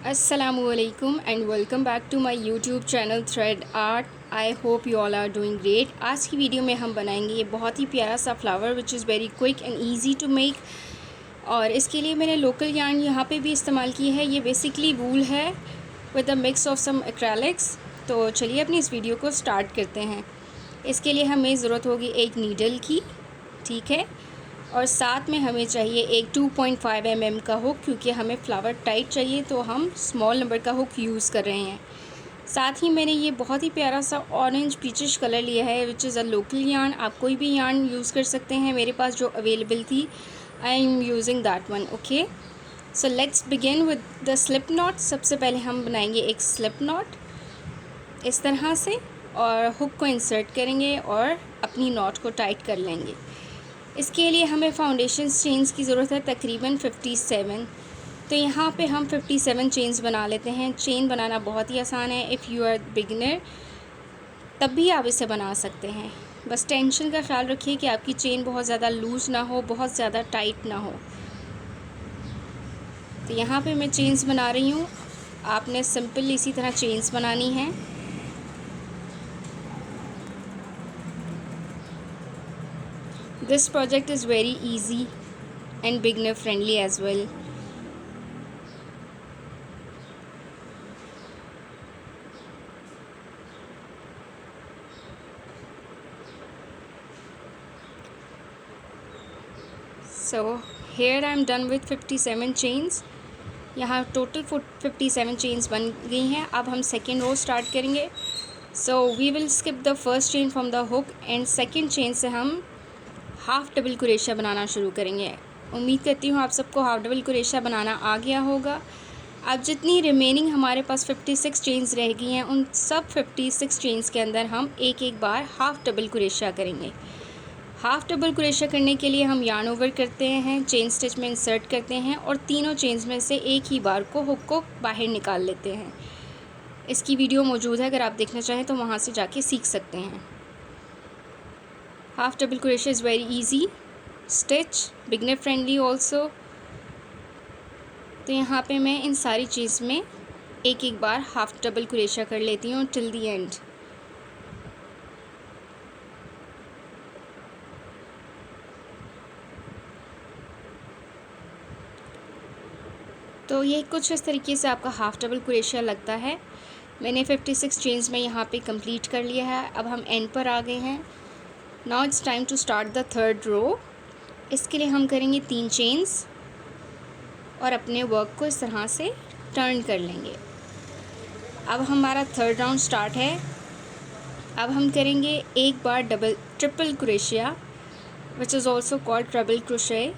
Assalamualaikum and welcome back to my YouTube channel Thread Art. I hope you all are doing great. आज की video में हम बनाएंगे ये बहुत ही प्यारा सा flower which is very quick and easy to make. और इसके लिए मैंने लोकल यार्न यहाँ पे भी इस्तेमाल की है। ये बेसिकली वूल है with a mix of some acrylics. तो चलिए अपनी इस वीडियो को स्टार्ट करते हैं। इसके लिए हमें ज़रूरत होगी एक नीडल की, ठीक है, और साथ में हमें चाहिए एक 2.5 mm का हुक, क्योंकि हमें फ्लावर टाइट चाहिए तो हम स्मॉल नंबर का हुक यूज़ कर रहे हैं। साथ ही मैंने ये बहुत ही प्यारा सा ऑरेंज पीचिश कलर लिया है which is a local yarn. आप कोई भी यार्न यूज़ कर सकते हैं, मेरे पास जो अवेलेबल थी I am using that one. Okay, so let's begin with the slip not. सबसे पहले हम बनाएंगे एक स्लिप नॉट इस तरह से, और हुक को इंसर्ट करेंगे और अपनी नॉट को टाइट कर लेंगे। इसके लिए हमें फाउंडेशन चेन्स की ज़रूरत है तकरीबन 57। तो यहाँ पे हम 57 चेन्स बना लेते हैं। चेन बनाना बहुत ही आसान है। इफ़ यू आर बिगिनर तब भी आप इसे बना सकते हैं। बस टेंशन का ख्याल रखिए कि आपकी चेन बहुत ज़्यादा लूज़ ना हो, बहुत ज़्यादा टाइट ना हो। तो यहाँ पे मैं चेन्स बना रही हूँ। आपने सिंपल इसी तरह चेन्स बनानी है। This project is very easy and beginner friendly as well. So here I am done with 57 chains. यहाँ टोटल 57 चेन्स बन गई हैं। अब हम सेकेंड रो स्टार्ट करेंगे। So we will skip the first chain from the hook and second chain से हम half double crochet बनाना शुरू करेंगे। उम्मीद करती हूँ आप सबको हाफ़ डबल क्रोशिया बनाना आ गया होगा। अब जितनी रिमेनिंग हमारे पास 56 चेन्स रह गई हैं, उन सब 56 चेन्स के अंदर हम एक एक बार हाफ़ डबल क्रोशिया करेंगे। हाफ़ डबल क्रोशिया करने के लिए हम यार्न ओवर करते हैं, चेन स्टिच में इंसर्ट करते हैं और तीनों चेन्स में से एक ही बार को हुक को बाहर निकाल लेते हैं। इसकी वीडियो मौजूद है, अगर आप देखना चाहें तो वहाँ से जाके सीख सकते हैं। Half double crochet is very easy stitch, beginner friendly also. तो यहाँ पे मैं इन सारी चीज़ में एक एक बार हाफ़ डबल क्रोशिया कर लेती हूँ टिल दी एंड। तो ये कुछ इस तरीके से आपका हाफ़ डबल क्रोशिया लगता है। मैंने 56 चेन्स में यहाँ पे कंप्लीट कर लिया है। अब हम एंड पर आ गए हैं। Now it's time to start the third row. इसके लिए हम करेंगे 3 चेन्स और अपने वर्क को इस तरह से टर्न कर लेंगे। अब हमारा थर्ड राउंड स्टार्ट है। अब हम करेंगे एक बार triple crochet which is also called triple crochet.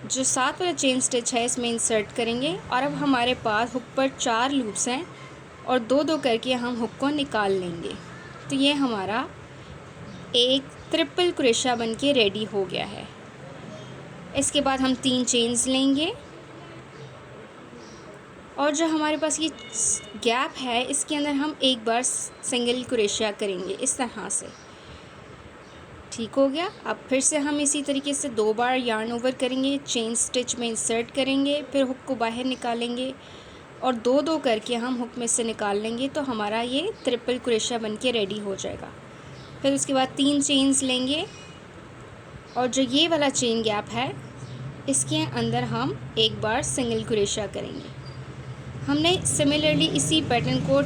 जो 7 वाला चेन स्टिच है इसमें इंसर्ट करेंगे और अब हमारे पास हुक पर 4 लूप्स हैं और 2-2 करके हम हुक को निकाल लेंगे। तो ये हमारा एक ट्रिपल क्रोशिया बनके रेडी हो गया है। इसके बाद हम 3 चेन्स लेंगे और जो हमारे पास ये गैप है इसके अंदर हम एक बार सिंगल क्रोशिया करेंगे इस तरह से। ठीक हो गया। अब फिर से हम इसी तरीके से 2 बार यार्न ओवर करेंगे, चेन स्टिच में इंसर्ट करेंगे, फिर हुक को बाहर निकालेंगे और 2-2 करके हम हुक में से निकाल लेंगे। तो हमारा ये ट्रिपल क्रोशिया बनके रेडी हो जाएगा। फिर उसके बाद 3 चेन्स लेंगे और जो ये वाला चेन गैप है इसके अंदर हम एक बार सिंगल क्रोशिया करेंगे। हमने सिमिलरली इसी पैटर्न को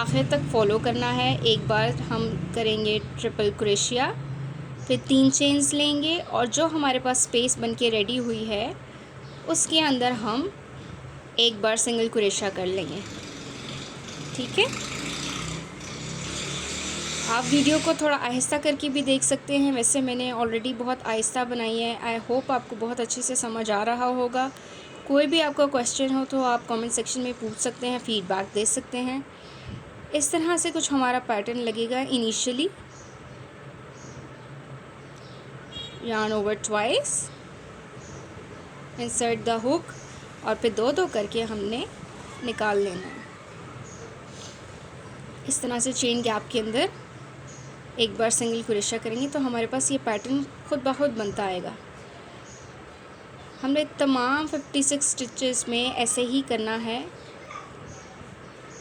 आखिर तक फॉलो करना है। एक बार हम करेंगे ट्रिपल क्रोशिया, फिर 3 चेन्स लेंगे और जो हमारे पास स्पेस बनके रेडी हुई है उसके अंदर हम एक बार सिंगल क्रोशिया कर लेंगे। ठीक है। आप वीडियो को थोड़ा आहिस्ता करके भी देख सकते हैं, वैसे मैंने ऑलरेडी बहुत आहिस्ता बनाई है। आई होप आपको बहुत अच्छे से समझ आ रहा होगा। कोई भी आपका क्वेश्चन हो तो आप कमेंट सेक्शन में पूछ सकते हैं, फ़ीडबैक दे सकते हैं। इस तरह से कुछ हमारा पैटर्न लगेगा initially. yarn over twice, insert the hook और फिर 2-2 करके हमने निकाल लेना है। इस तरह से चेन गैप के अंदर एक बार सिंगल क्रोशिया करेंगे तो हमारे पास ये पैटर्न खुद ब खुद बनता आएगा। हमने तमाम 56 स्टिचेस में ऐसे ही करना है।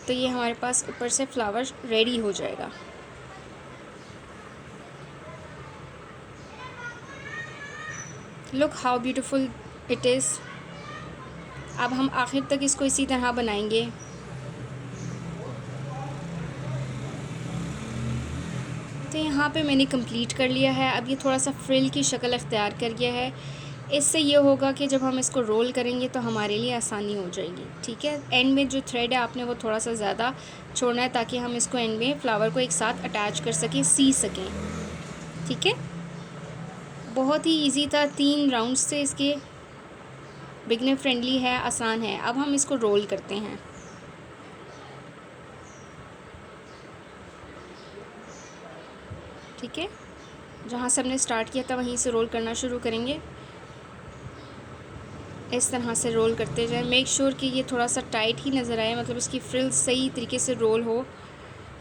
तो ये हमारे पास ऊपर से फ्लावर रेडी हो जाएगा। Look how beautiful it is. अब हम आखिर तक इसको इसी तरह बनाएंगे। तो यहाँ पे मैंने कंप्लीट कर लिया है। अब ये थोड़ा सा फ्रिल की शक्ल अख्तियार कर गया है। इससे ये होगा कि जब हम इसको रोल करेंगे तो हमारे लिए आसानी हो जाएगी। ठीक है, एंड में जो थ्रेड है आपने वो थोड़ा सा ज़्यादा छोड़ना है ताकि हम इसको एंड में फ्लावर को एक साथ अटैच कर सकें, सी सकें। ठीक है, बहुत ही इजी था, 3 राउंड्स से इसके, बिगनर फ्रेंडली है, आसान है। अब हम इसको रोल करते हैं। ठीक है, जहाँ से हमने स्टार्ट किया था वहीं से रोल करना शुरू करेंगे। इस तरह से रोल करते जाएं। मेक श्योर कि ये थोड़ा सा टाइट ही नज़र आए, मतलब इसकी फ्रिल सही तरीके से रोल हो।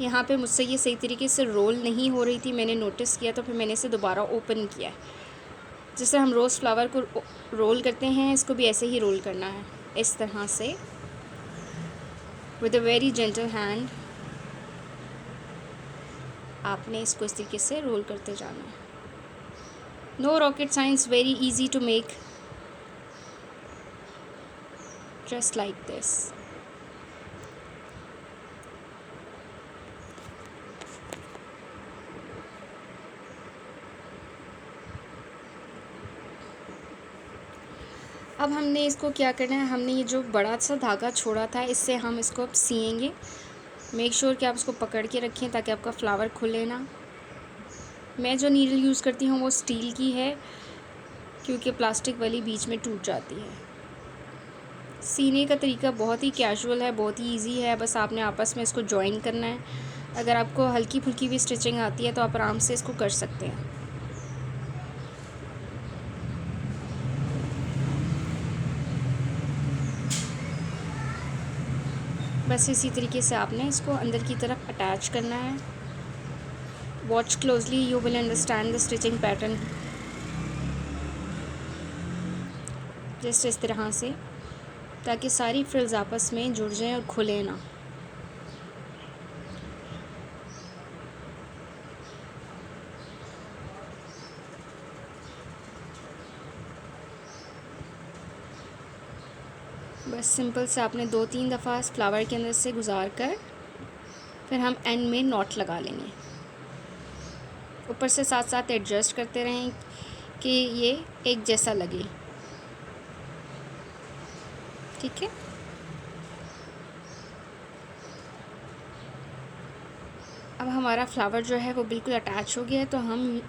यहाँ पे मुझसे ये सही तरीके से रोल नहीं हो रही थी, मैंने नोटिस किया, तो फिर मैंने इसे दोबारा ओपन किया। जिस तरह हम रोज़ फ्लावर को रोल करते हैं, इसको भी ऐसे ही रोल करना है, इस तरह से with a very gentle hand. आपने इसको इस तरीके से रोल करते जाना है। No rocket science, very easy to make, just like this। अब हमने इसको क्या करना है, हमने ये जो बड़ा सा धागा छोड़ा था इससे हम इसको अब सिएंगे। मेक श्योर कि आप इसको पकड़ के रखें ताकि आपका फ्लावर खुले ना। मैं जो नीडल यूज़ करती हूँ वो स्टील की है, क्योंकि प्लास्टिक वाली बीच में टूट जाती है। सीने का तरीका बहुत ही कैजुअल है, बहुत ही इजी है, बस आपने आपस में इसको जॉइन करना है। अगर आपको हल्की फुल्की भी स्टिचिंग आती है तो आप आराम से इसको कर सकते हैं। बस इसी तरीके से आपने इसको अंदर की तरफ अटैच करना है। Watch closely, you will understand the stitching pattern. Just इस तरह से, ताकि सारी फ्रिल्स आपस में जुड़ जाएं और खुले ना। बस सिंपल से आपने 2-3 दफ़ा फ्लावर के अंदर से गुजार कर फिर हम एंड में नॉट लगा लेंगे। ऊपर से साथ साथ एडजस्ट करते रहें कि ये एक जैसा लगे। ठीक है, अब हमारा फ्लावर जो है वो बिल्कुल अटैच हो गया है, तो हम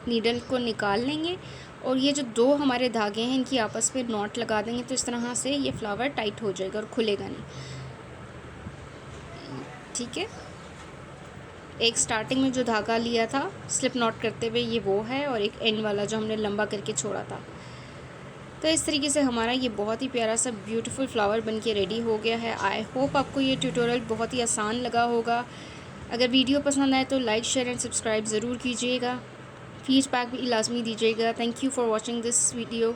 नीडल को निकाल लेंगे और ये जो 2 हमारे धागे हैं इनकी आपस में नॉट लगा देंगे, तो इस तरह से ये फ्लावर टाइट हो जाएगा और खुलेगा नहीं। ठीक है, एक स्टार्टिंग में जो धागा लिया था स्लिप नॉट करते हुए ये वो है, और एक एंड वाला जो हमने लंबा करके छोड़ा था। तो इस तरीके से हमारा ये बहुत ही प्यारा सा ब्यूटीफुल फ्लावर बनके रेडी हो गया है। आई होप आपको ये ट्यूटोरियल बहुत ही आसान लगा होगा। अगर वीडियो पसंद आए तो लाइक, शेयर एंड सब्सक्राइब ज़रूर कीजिएगा। फीडबैक भी लाजमी दीजिएगा। Thank you for watching this video.